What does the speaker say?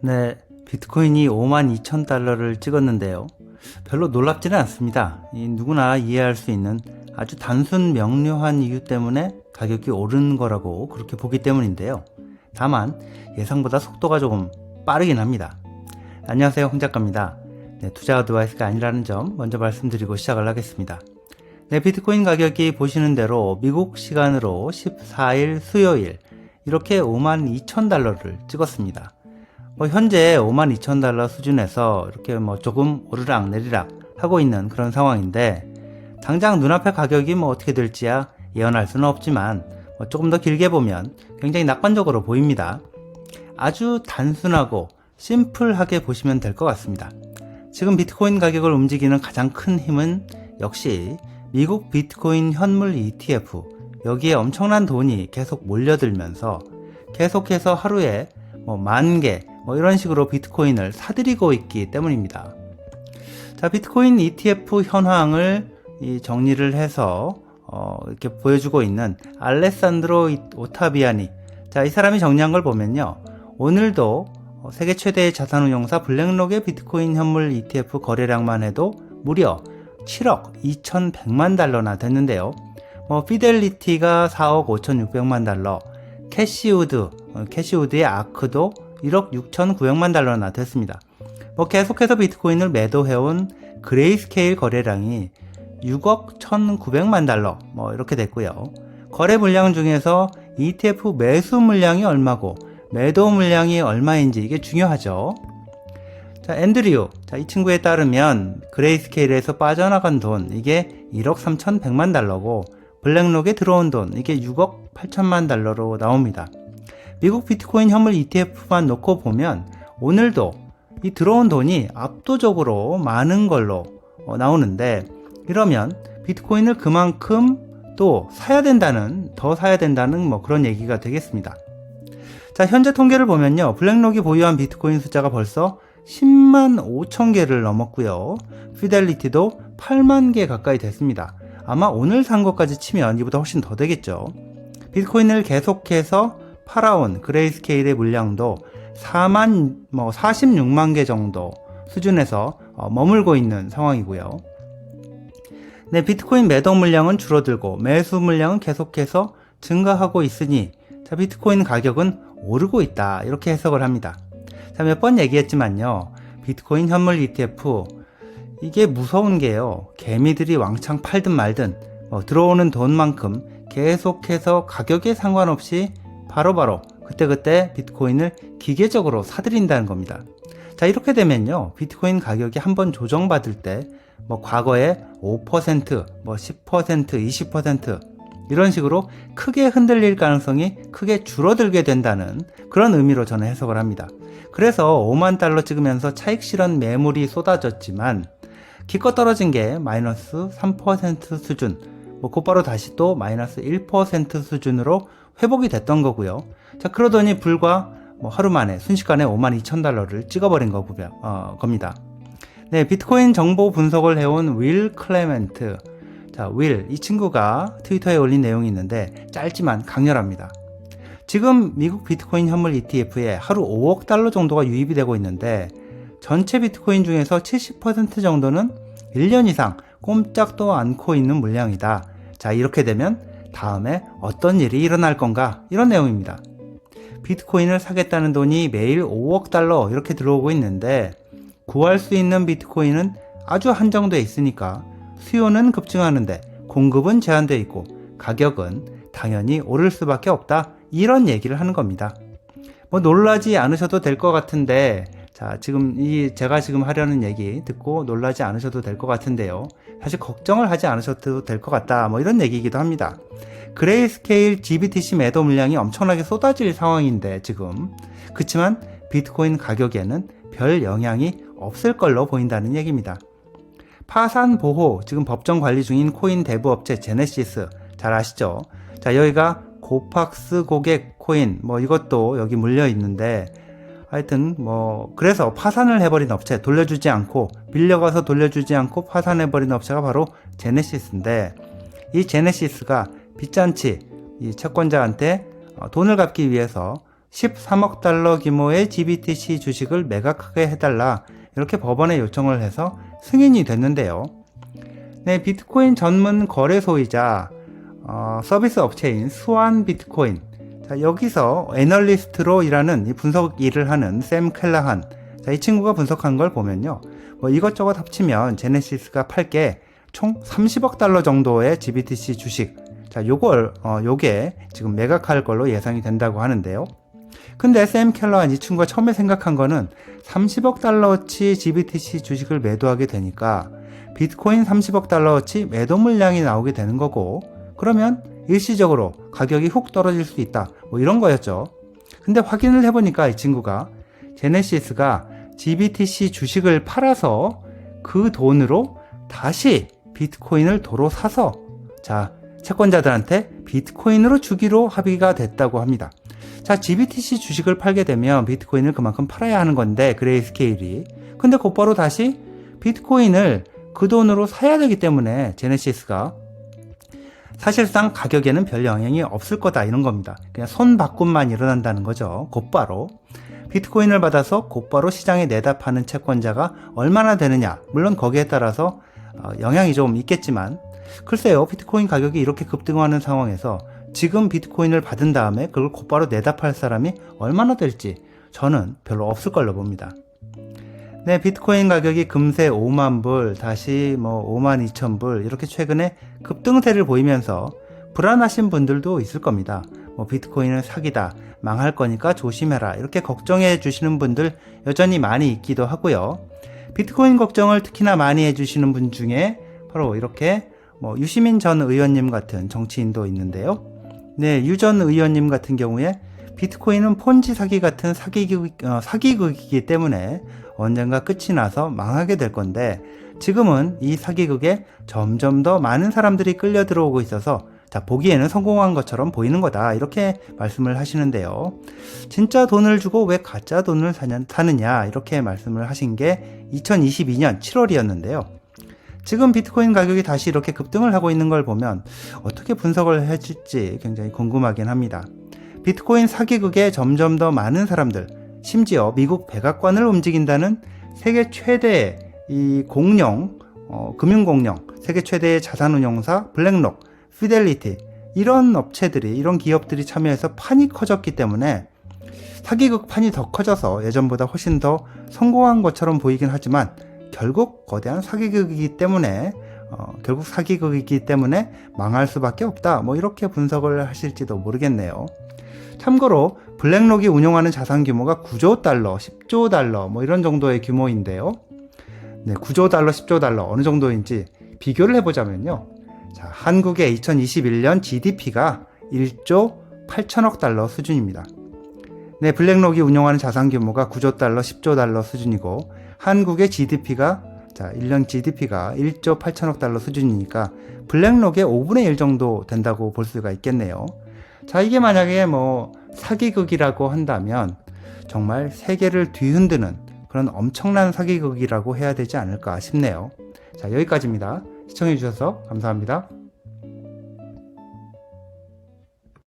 네, 비트코인이 52,000달러를 찍었는데요. 별로 놀랍지는 않습니다. 누구나 이해할 수 있는 아주 단순 명료한 이유 때문에 가격이 오른 거라고 그렇게 보기 때문인데요. 다만 예상보다 속도가 조금 빠르긴 합니다. 안녕하세요, 홍 작가입니다. 네, 투자 어드바이스가 아니라는 점 먼저 말씀드리고 시작을 하겠습니다. 네, 비트코인 가격이 보시는 대로 미국 시간으로 14일 수요일 이렇게 52,000달러를 찍었습니다. 현재 52,000달러 수준에서 이렇게 조금 오르락 내리락 하고 있는 그런 상황인데, 당장 눈앞의 가격이 어떻게 될지야 예언할 수는 없지만 조금 더 길게 보면 굉장히 낙관적으로 보입니다. 아주 단순하고 심플하게 보시면 될 것 같습니다. 지금 비트코인 가격을 움직이는 가장 큰 힘은 역시 미국 비트코인 현물 ETF, 여기에 엄청난 돈이 계속 몰려들면서 계속해서 하루에 10,000개 이런 식으로 비트코인을 사들이고 있기 때문입니다. 자, 비트코인 ETF 현황을 정리를 해서 이렇게 보여주고 있는 알레산드로 오타비아니, 자, 이 사람이 정리한 걸 보면요, 오늘도 세계 최대의 자산운용사 블랙록의 비트코인 현물 ETF 거래량만 해도 무려 7억 2,100만 달러나 됐는데요. 피델리티가 4억 5,600만 달러, 캐시우드의 아크도 1억 6,900만 달러나 됐습니다. 계속해서 비트코인을 매도해온 그레이스케일 거래량이 6억 1,900만 달러 이렇게 됐고요. 거래 물량 중에서 ETF 매수 물량이 얼마고 매도 물량이 얼마인지 이게 중요하죠. 자, 앤드류, 이 친구에 따르면 그레이스케일에서 빠져나간 돈 이게 1억 3,100만 달러고 블랙록에 들어온 돈 이게 6억 8천만 달러로 나옵니다. 미국 비트코인 현물 ETF만 놓고 보면 오늘도 이 들어온 돈이 압도적으로 많은 걸로 나오는데, 이러면 비트코인을 그만큼 또 더 사야 된다는 그런 얘기가 되겠습니다. 자, 현재 통계를 보면요, 블랙록이 보유한 비트코인 숫자가 벌써 10만 5천 개를 넘었고요. 피델리티도 8만 개 가까이 됐습니다. 아마 오늘 산 것까지 치면 이보다 훨씬 더 되겠죠. 비트코인을 계속해서 팔아온 그레이스케일의 물량도 46만 개 정도 수준에서 머물고 있는 상황이고요. 네, 비트코인 매도 물량은 줄어들고 매수 물량은 계속해서 증가하고 있으니, 자, 비트코인 가격은 오르고 있다, 이렇게 해석을 합니다. 자, 몇 번 얘기했지만요, 비트코인 현물 ETF 이게 무서운 게요, 개미들이 왕창 팔든 말든 들어오는 돈만큼 계속해서 가격에 상관없이 바로바로 그때그때 비트코인을 기계적으로 사들인다는 겁니다. 자, 이렇게 되면요, 비트코인 가격이 한번 조정받을 때 과거에 5%, 10%, 20% 이런 식으로 크게 흔들릴 가능성이 크게 줄어들게 된다는 그런 의미로 저는 해석을 합니다. 그래서 5만 달러 찍으면서 차익 실현 매물이 쏟아졌지만 기껏 떨어진 게 마이너스 3% 수준, 곧바로 다시 또 마이너스 1% 수준으로 회복이 됐던 거고요. 자, 그러더니 불과 하루 만에 순식간에 52,000달러를 찍어버린 겁니다. 네, 비트코인 정보 분석을 해온 윌 클레멘트. 자, 이 친구가 트위터에 올린 내용이 있는데 짧지만 강렬합니다. 지금 미국 비트코인 현물 ETF에 하루 5억 달러 정도가 유입이 되고 있는데, 전체 비트코인 중에서 70% 정도는 1년 이상 꼼짝도 않고 있는 물량이다. 자, 이렇게 되면 다음에 어떤 일이 일어날 건가, 이런 내용입니다. 비트코인을 사겠다는 돈이 매일 5억 달러 이렇게 들어오고 있는데, 구할 수 있는 비트코인은 아주 한정되어 있으니까 수요는 급증하는데 공급은 제한되어 있고 가격은 당연히 오를 수밖에 없다, 이런 얘기를 하는 겁니다. 놀라지 않으셔도 될 것 같은데, 자, 제가 지금 하려는 얘기 듣고 놀라지 않으셔도 될 것 같은데요, 사실 걱정을 하지 않으셔도 될 것 같다, 이런 얘기이기도 합니다. 그레이스케일 GBTC 매도 물량이 엄청나게 쏟아질 상황인데 지금, 그치만 비트코인 가격에는 별 영향이 없을 걸로 보인다는 얘기입니다. 파산 보호, 지금 법정 관리 중인 코인 대부 업체 제네시스, 잘 아시죠? 자, 여기가 고팍스 고객 코인 이것도 여기 물려 있는데, 하여튼 그래서 파산을 해버린 업체, 돌려주지 않고 빌려가서 돌려주지 않고 파산해버린 업체가 바로 제네시스인데, 이 제네시스가 빚잔치 이 채권자한테 돈을 갚기 위해서 13억 달러 규모의 GBTC 주식을 매각하게 해달라 이렇게 법원에 요청을 해서 승인이 됐는데요. 네, 비트코인 전문 거래소이자 서비스 업체인 스완 비트코인. 자, 여기서 애널리스트로 일하는 이 분석 일을 하는 샘 켈라한. 자, 이 친구가 분석한 걸 보면요. 뭐 이것저것 합치면 제네시스가 팔게 총 30억 달러 정도의 GBTC 주식. 자, 요게 지금 매각할 걸로 예상이 된다고 하는데요. 근데 샘 켈러한 이 친구가 처음에 생각한 거는 30억 달러어치 GBTC 주식을 매도하게 되니까 비트코인 30억 달러어치 매도 물량이 나오게 되는 거고, 그러면 일시적으로 가격이 훅 떨어질 수 있다, 뭐 이런 거였죠. 근데 확인을 해보니까 이 친구가 제네시스가 GBTC 주식을 팔아서 그 돈으로 다시 비트코인을 도로 사서 자, 채권자들한테 비트코인으로 주기로 합의가 됐다고 합니다. 자, GBTC 주식을 팔게 되면 비트코인을 그만큼 팔아야 하는 건데, 그레이스케일이. 근데 곧바로 다시 비트코인을 그 돈으로 사야 되기 때문에 제네시스가 사실상 가격에는 별 영향이 없을 거다, 이런 겁니다. 그냥 손바꿈만 일어난다는 거죠. 곧바로. 비트코인을 받아서 곧바로 시장에 내다 파는 채권자가 얼마나 되느냐. 물론 거기에 따라서 영향이 좀 있겠지만, 글쎄요, 비트코인 가격이 이렇게 급등하는 상황에서 지금 비트코인을 받은 다음에 그걸 곧바로 내다 팔 사람이 얼마나 될지 저는 별로 없을 걸로 봅니다. 네, 비트코인 가격이 금세 5만 불, 다시 5만 2천 불 이렇게 최근에 급등세를 보이면서 불안하신 분들도 있을 겁니다. 비트코인은 사기다, 망할 거니까 조심해라 이렇게 걱정해 주시는 분들 여전히 많이 있기도 하고요. 비트코인 걱정을 특히나 많이 해주시는 분 중에 바로 이렇게 유시민 전 의원님 같은 정치인도 있는데요. 네, 유 전 의원님 같은 경우에 비트코인은 폰지 사기 같은 사기극이기 때문에 언젠가 끝이 나서 망하게 될 건데, 지금은 이 사기극에 점점 더 많은 사람들이 끌려 들어오고 있어서 자, 보기에는 성공한 것처럼 보이는 거다 이렇게 말씀을 하시는데요. 진짜 돈을 주고 왜 가짜 돈을 사느냐 이렇게 말씀을 하신 게 2022년 7월이었는데요. 지금 비트코인 가격이 다시 이렇게 급등을 하고 있는 걸 보면 어떻게 분석을 해줄지 굉장히 궁금하긴 합니다. 비트코인 사기극에 점점 더 많은 사람들, 심지어 미국 백악관을 움직인다는 세계 최대의 이 금융공룡, 세계 최대의 자산운용사 블랙록, 피델리티 이런 업체들이, 이런 기업들이 참여해서 판이 커졌기 때문에 사기극 판이 더 커져서 예전보다 훨씬 더 성공한 것처럼 보이긴 하지만 결국 거대한 사기극이기 때문에 망할 수밖에 없다, 이렇게 분석을 하실지도 모르겠네요. 참고로 블랙록이 운용하는 자산 규모가 9조 달러, 10조 달러 이런 정도의 규모인데요. 네, 9조 달러, 10조 달러 어느 정도인지 비교를 해보자면요. 자, 한국의 2021년 GDP가 1조 8천억 달러 수준입니다. 네, 블랙록이 운용하는 자산 규모가 9조 달러, 10조 달러 수준이고 한국의 GDP가 1년 GDP가 1조 8천억 달러 수준이니까 블랙록의 5분의 1 정도 된다고 볼 수가 있겠네요. 자, 이게 만약에 사기극이라고 한다면 정말 세계를 뒤흔드는 그런 엄청난 사기극이라고 해야 되지 않을까 싶네요. 자, 여기까지입니다. 시청해주셔서 감사합니다.